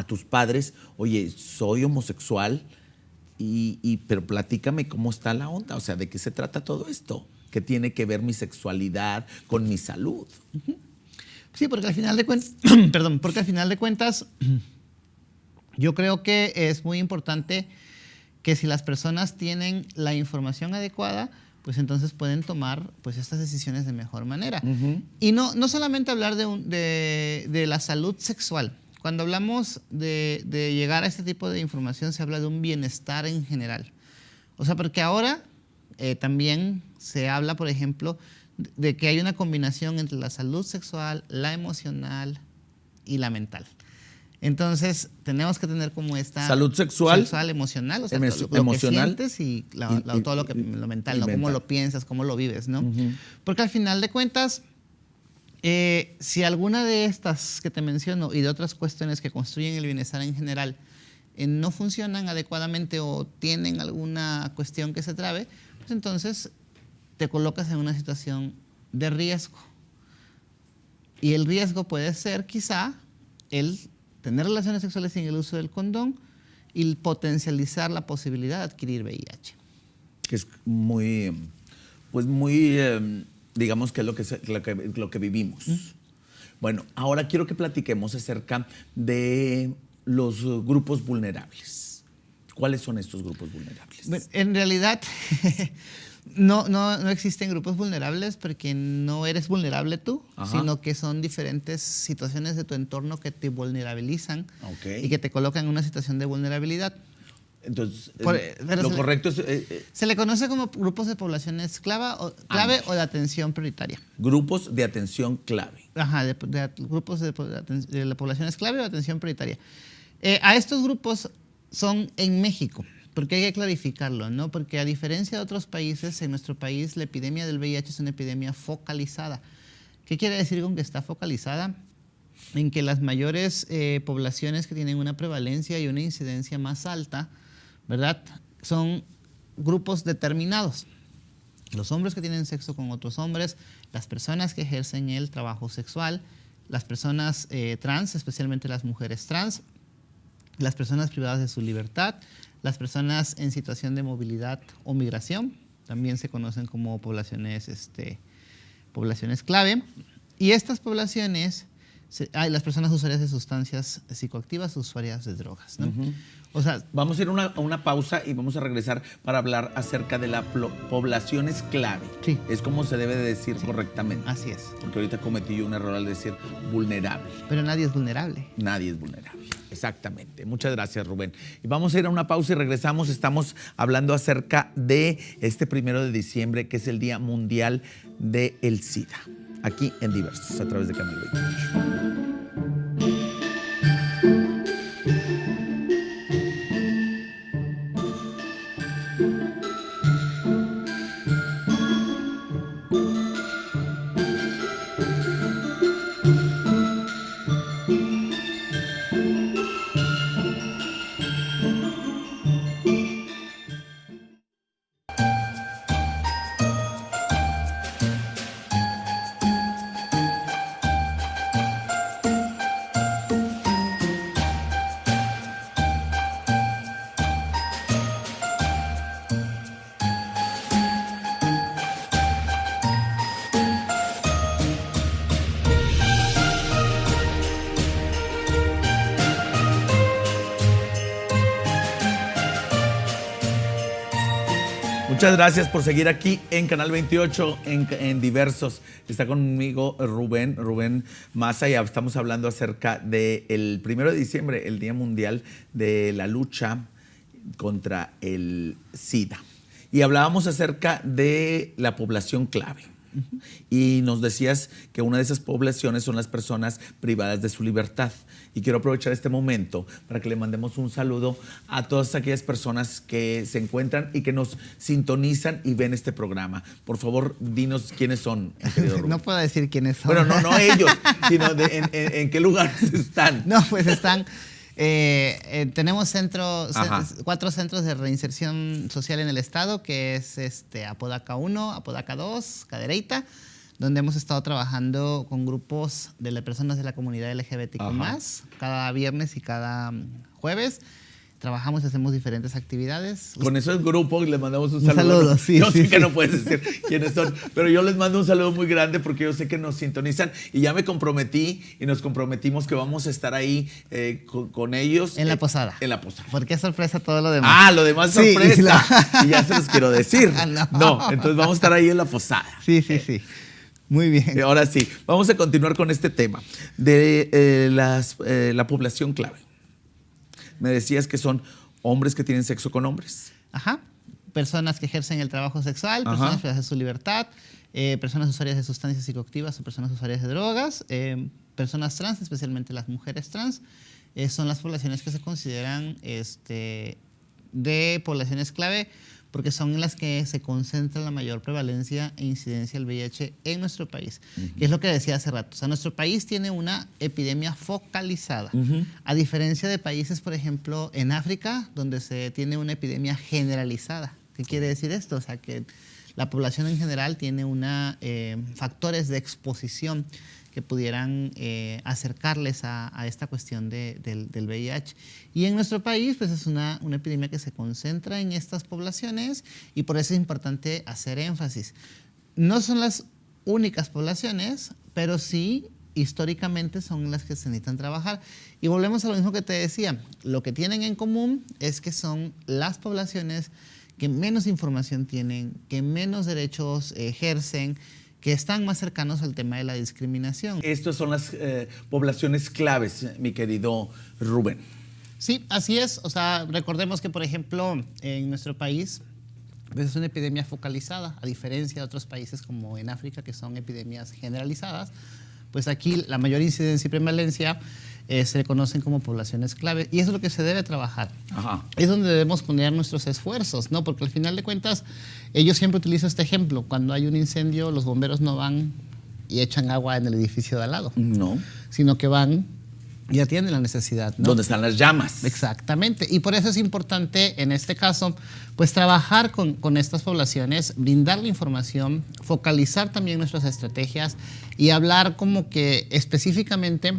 tus padres, oye, soy homosexual, pero platícame cómo está la onda, o sea, ¿de qué se trata todo esto? ¿Qué tiene que ver mi sexualidad con mi salud? Sí, porque al final de cuentas, perdón, porque al final de cuentas, yo creo que es muy importante que si las personas tienen la información adecuada, pues entonces pueden tomar pues estas decisiones de mejor manera. Y no solamente hablar de la salud sexual. Cuando hablamos de llegar a este tipo de información, se habla de un bienestar en general. O sea, porque ahora también se habla, por ejemplo, de que hay una combinación entre la salud sexual, la emocional y la mental. Entonces, tenemos que tener como esta... Salud sexual, emocional, o sea, lo emocional, que sientes y todo lo mental, ¿no? mental. Cómo lo piensas, cómo lo vives, ¿no? Porque al final de cuentas, si alguna de estas que te menciono y de otras cuestiones que construyen el bienestar en general no funcionan adecuadamente o tienen alguna cuestión que se trabe, pues entonces te colocas en una situación de riesgo. Y el riesgo puede ser quizá el tener relaciones sexuales sin el uso del condón y potencializar la posibilidad de adquirir VIH. Que es muy, digamos que es lo que vivimos. Bueno, ahora quiero que platiquemos acerca de los grupos vulnerables. ¿Cuáles son estos grupos vulnerables? Bueno, en realidad no existen grupos vulnerables porque no eres vulnerable tú, sino que son diferentes situaciones de tu entorno que te vulnerabilizan y que te colocan en una situación de vulnerabilidad. Entonces, lo correcto es... se le conoce como grupos de poblaciones clave o de atención prioritaria. Grupos de atención clave. Ajá, grupos de la poblaciones clave o de atención prioritaria. A estos grupos son en México, porque hay que clarificarlo, ¿no? Porque a diferencia de otros países, en nuestro país la epidemia del VIH es una epidemia focalizada. ¿Qué quiere decir con que está focalizada? En que las mayores poblaciones que tienen una prevalencia y una incidencia más alta, ¿verdad?, son grupos determinados. Los hombres que tienen sexo con otros hombres, las personas que ejercen el trabajo sexual, las personas trans, especialmente las mujeres trans, las personas privadas de su libertad, las personas en situación de movilidad o migración, también se conocen como poblaciones clave. Y estas poblaciones, las personas usuarias de sustancias psicoactivas, usuarias de drogas, ¿no? O sea, vamos a ir a una pausa y vamos a regresar para hablar acerca de las poblaciones clave. Sí. Es como se debe de decir correctamente. Así es. Porque ahorita cometí yo un error al decir vulnerable. Pero nadie es vulnerable. Nadie es vulnerable. Exactamente. Muchas gracias, Rubén. Y vamos a ir a una pausa y regresamos. Estamos hablando acerca de este 1 de diciembre, que es el Día Mundial del SIDA. Aquí en Diversos, a través de Canal 28. Muchas gracias por seguir aquí en Canal 28, en Diversos. Está conmigo Rubén Maza, y estamos hablando acerca del 1 de diciembre, el Día Mundial de la Lucha contra el SIDA. Y hablábamos acerca de la población clave. Y nos decías que una de esas poblaciones son las personas privadas de su libertad. Y quiero aprovechar este momento para que le mandemos un saludo a todas aquellas personas que se encuentran y que nos sintonizan y ven este programa. Por favor, dinos quiénes son, mi querido Rubén. No puedo decir quiénes son. Bueno, no ellos, sino en qué lugares están. No, pues están... tenemos 4 centros de reinserción social en el estado, que es Apodaca 1, Apodaca 2, Cadereyta, donde hemos estado trabajando con grupos de las personas de la comunidad LGBTQ+, cada viernes y cada jueves. Trabajamos y hacemos diferentes actividades. Con esos grupos les mandamos un saludo. Saludo, sí. Yo sé sí. que no puedes decir quiénes son, pero yo les mando un saludo muy grande porque yo sé que nos sintonizan y ya me comprometí y nos comprometimos que vamos a estar ahí con ellos. En la posada. En la posada. Porque es sorpresa todo lo demás. Ah, lo demás es Sí, sorpresa. Y ya se los quiero decir. No. No, entonces vamos a estar ahí en la posada. Sí. Muy bien. Ahora sí, vamos a continuar con este tema de la población clave. Me decías que son hombres que tienen sexo con hombres. Ajá. Personas que ejercen el trabajo sexual, personas privadas de su libertad, personas usuarias de sustancias psicoactivas o personas usuarias de drogas, personas trans, especialmente las mujeres trans, son las poblaciones que se consideran de poblaciones clave porque son en las que se concentra la mayor prevalencia e incidencia del VIH en nuestro país. Que es lo que decía hace rato. O sea, nuestro país tiene una epidemia focalizada. A diferencia de países, por ejemplo, en África, donde se tiene una epidemia generalizada. ¿Qué quiere decir esto? O sea, que la población en general tiene factores de exposición que pudieran acercarles a esta cuestión del VIH. Y en nuestro país, pues es una epidemia que se concentra en estas poblaciones y por eso es importante hacer énfasis. No son las únicas poblaciones, pero sí históricamente son las que se necesitan trabajar. Y volvemos a lo mismo que te decía, lo que tienen en común es que son las poblaciones que menos información tienen, que menos derechos ejercen, que están más cercanos al tema de la discriminación. Estas son las poblaciones claves, mi querido Rubén. Sí, así es. O sea, recordemos que, por ejemplo, en nuestro país pues es una epidemia focalizada, a diferencia de otros países como en África, que son epidemias generalizadas. Pues aquí la mayor incidencia y prevalencia se le conocen como poblaciones clave y eso es lo que se debe trabajar. Ajá. Es donde debemos poner nuestros esfuerzos, ¿no? Porque al final de cuentas, yo siempre utilizo este ejemplo. Cuando hay un incendio, los bomberos no van y echan agua en el edificio de al lado. No. Sino que van y atienden la necesidad, ¿no? ¿Dónde están las llamas? Exactamente. Y por eso es importante, en este caso, pues trabajar con estas poblaciones, brindar la información, focalizar también nuestras estrategias y hablar como que específicamente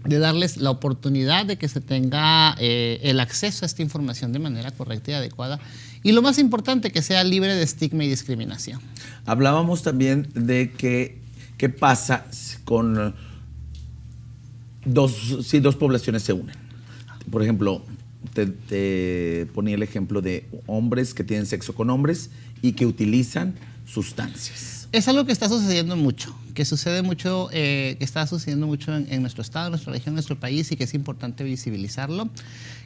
de darles la oportunidad de que se tenga el acceso a esta información de manera correcta y adecuada. Y lo más importante, que sea libre de estigma y discriminación. Hablábamos también de qué pasa con si dos poblaciones se unen. Por ejemplo, te ponía el ejemplo de hombres que tienen sexo con hombres y que utilizan sustancias. Es algo que está sucediendo mucho, que está sucediendo mucho en nuestro estado, en nuestra región, en nuestro país y que es importante visibilizarlo,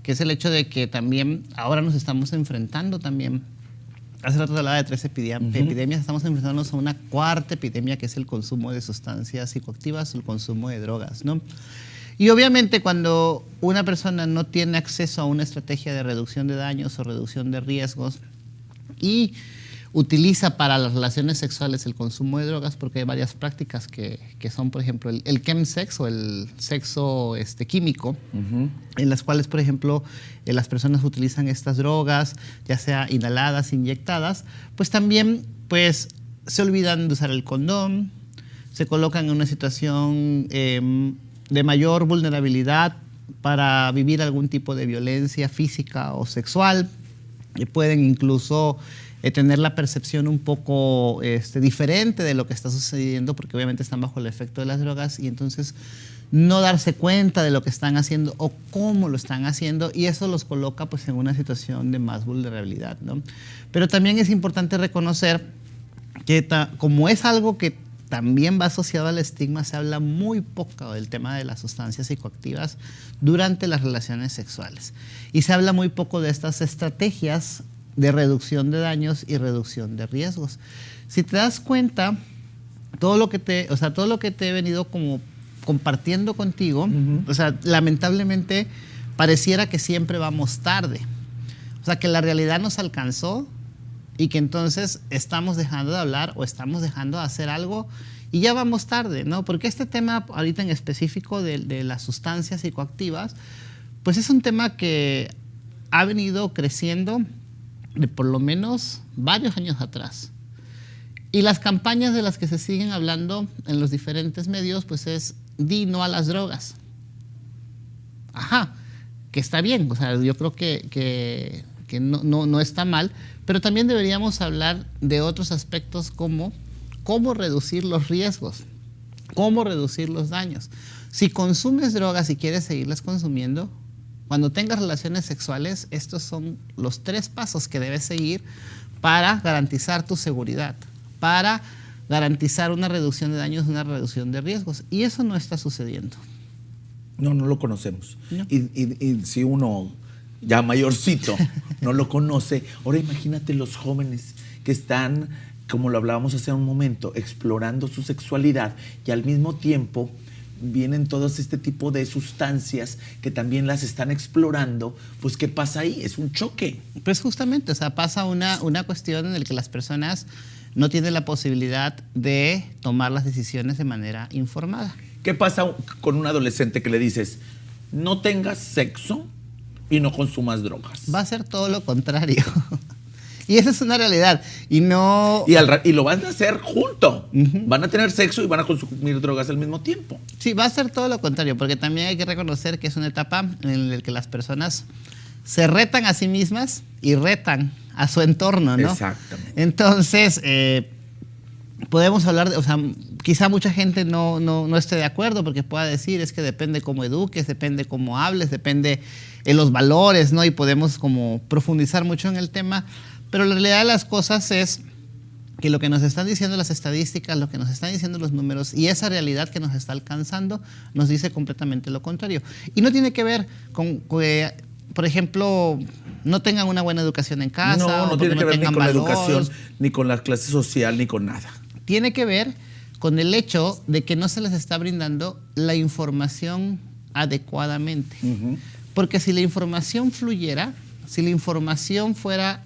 que es el hecho de que también ahora nos estamos enfrentando también, hace rato hablaba de 3 epidemias, estamos enfrentándonos a una 4ª epidemia que es el consumo de sustancias psicoactivas, el consumo de drogas, ¿no? Y obviamente cuando una persona no tiene acceso a una estrategia de reducción de daños o reducción de riesgos y utiliza para las relaciones sexuales el consumo de drogas, porque hay varias prácticas que son, por ejemplo, el chemsex o el sexo químico, en las cuales, por ejemplo, las personas utilizan estas drogas, ya sea inhaladas, inyectadas, pues también pues, se olvidan de usar el condón, se colocan en una situación de mayor vulnerabilidad para vivir algún tipo de violencia física o sexual, y pueden incluso tener la percepción un poco diferente de lo que está sucediendo, porque obviamente están bajo el efecto de las drogas y entonces no darse cuenta de lo que están haciendo o cómo lo están haciendo, y eso los coloca pues, en una situación de más vulnerabilidad, ¿no? Pero también es importante reconocer que como es algo que también va asociado al estigma, se habla muy poco del tema de las sustancias psicoactivas durante las relaciones sexuales y se habla muy poco de estas estrategias de reducción de daños y reducción de riesgos. Si te das cuenta, todo lo que te he venido como compartiendo contigo, o sea, lamentablemente pareciera que siempre vamos tarde. O sea, que la realidad nos alcanzó y que entonces estamos dejando de hablar o estamos dejando de hacer algo y ya vamos tarde, ¿no? Porque este tema ahorita en específico de las sustancias psicoactivas, pues es un tema que ha venido creciendo de por lo menos varios años atrás. Y las campañas de las que se siguen hablando en los diferentes medios, pues es di no a las drogas. Ajá, que está bien, o sea, yo creo que no está mal, pero también deberíamos hablar de otros aspectos como cómo reducir los riesgos, cómo reducir los daños. Si consumes drogas y quieres seguirlas consumiendo, cuando tengas relaciones sexuales, estos son los 3 pasos que debes seguir para garantizar tu seguridad, para garantizar una reducción de daños, una reducción de riesgos. Y eso no está sucediendo. No lo conocemos. No. Y si uno ya mayorcito no lo conoce, ahora imagínate los jóvenes que están, como lo hablábamos hace un momento, explorando su sexualidad y al mismo tiempo vienen todos este tipo de sustancias que también las están explorando, pues ¿qué pasa ahí? Es un choque. Pues justamente, o sea, pasa una cuestión en la que las personas no tienen la posibilidad de tomar las decisiones de manera informada. ¿Qué pasa con un adolescente que le dices, no tengas sexo y no consumas drogas? Va a ser todo lo contrario. Y esa es una realidad. Y no... Y lo van a hacer junto. Van a tener sexo y van a consumir drogas al mismo tiempo. Sí, va a ser todo lo contrario, porque también hay que reconocer que es una etapa en la que las personas se retan a sí mismas y retan a su entorno, ¿no? Exactamente. Entonces, podemos hablar de, o sea, quizá mucha gente no esté de acuerdo porque pueda decir es que depende cómo eduques, depende cómo hables, depende de los valores, ¿no? Y podemos como profundizar mucho en el tema, pero la realidad de las cosas es que lo que nos están diciendo las estadísticas, lo que nos están diciendo los números y esa realidad que nos está alcanzando nos dice completamente lo contrario. Y no tiene que ver con que, por ejemplo, no tengan una buena educación en casa. No tiene que ver ni con valores, la educación, ni con la clase social, ni con nada. Tiene que ver con el hecho de que no se les está brindando la información adecuadamente. Porque si la información fluyera, si la información fuera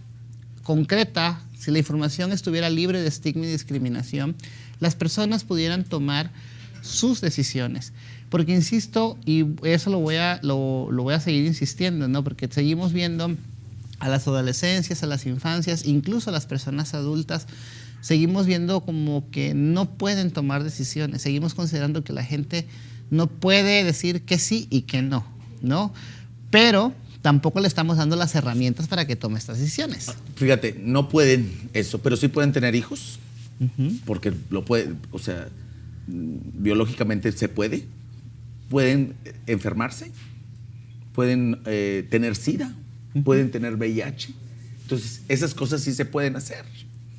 concreta, si la información estuviera libre de estigma y discriminación, las personas pudieran tomar sus decisiones. Porque insisto, y eso lo voy a seguir insistiendo, ¿no? Porque seguimos viendo a las adolescencias, a las infancias, incluso a las personas adultas, seguimos viendo como que no pueden tomar decisiones, seguimos considerando que la gente no puede decir que sí y que no, ¿no? Pero tampoco le estamos dando las herramientas para que tome estas decisiones. Fíjate, no pueden eso, pero sí pueden tener hijos, porque lo pueden, o sea, biológicamente se puede. Pueden enfermarse, pueden tener SIDA, pueden tener VIH. Entonces, esas cosas sí se pueden hacer.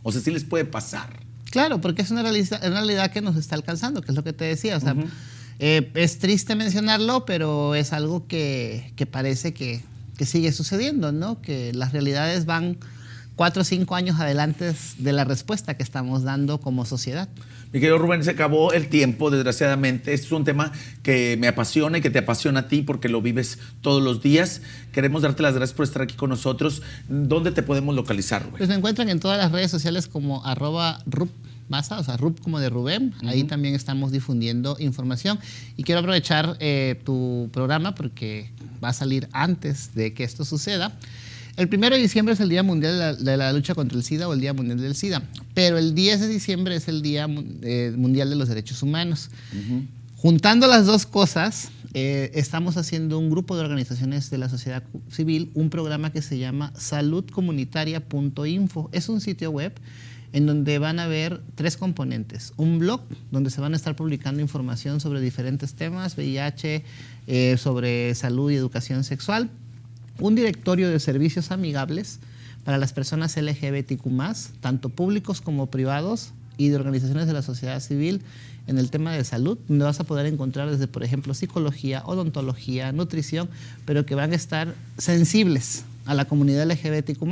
O sea, sí les puede pasar. Claro, porque es una realidad que nos está alcanzando, que es lo que te decía. O sea, es triste mencionarlo, pero es algo que parece que sigue sucediendo, ¿no? Que las realidades van 4 o 5 años adelante de la respuesta que estamos dando como sociedad. Mi querido Rubén, se acabó el tiempo, desgraciadamente. Este es un tema que me apasiona y que te apasiona a ti porque lo vives todos los días. Queremos darte las gracias por estar aquí con nosotros. ¿Dónde te podemos localizar, Rubén? Pues me encuentran en todas las redes sociales como @rubmasa, o sea, Rub como de Rubén. Ahí también estamos difundiendo información. Y quiero aprovechar tu programa porque va a salir antes de que esto suceda. El 1 de diciembre es el Día Mundial de la Lucha contra el SIDA o el Día Mundial del SIDA, pero el 10 de diciembre es el Día Mundial de los Derechos Humanos. Juntando las dos cosas, estamos haciendo un grupo de organizaciones de la sociedad civil, un programa que se llama saludcomunitaria.info. Es un sitio web en donde van a haber 3 componentes. Un blog donde se van a estar publicando información sobre diferentes temas, VIH, sobre salud y educación sexual. Un directorio de servicios amigables para las personas LGBTQ+, tanto públicos como privados, y de organizaciones de la sociedad civil en el tema de salud, donde vas a poder encontrar desde, por ejemplo, psicología, odontología, nutrición, pero que van a estar sensibles a la comunidad LGBTQ+,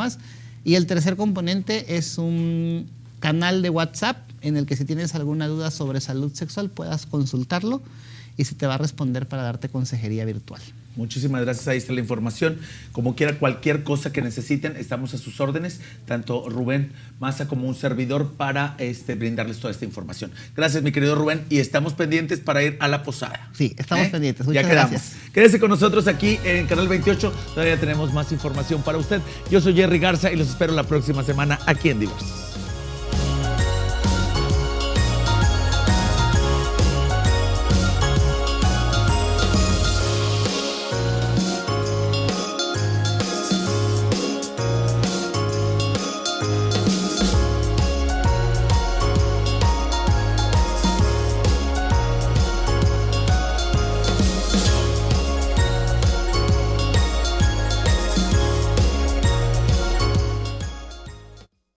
Y el tercer componente es un canal de WhatsApp en el que si tienes alguna duda sobre salud sexual puedas consultarlo y se te va a responder para darte consejería virtual. Muchísimas gracias, ahí está la información. Como quiera, cualquier cosa que necesiten, estamos a sus órdenes, tanto Rubén Maza como un servidor para brindarles toda esta información. Gracias, mi querido Rubén, y estamos pendientes para ir a la posada. Sí, estamos pendientes. Muchas ya quedamos. gracias. Quédese con nosotros aquí en Canal 28, todavía tenemos más información para usted. Yo soy Jerry Garza y los espero la próxima semana aquí en Diversos.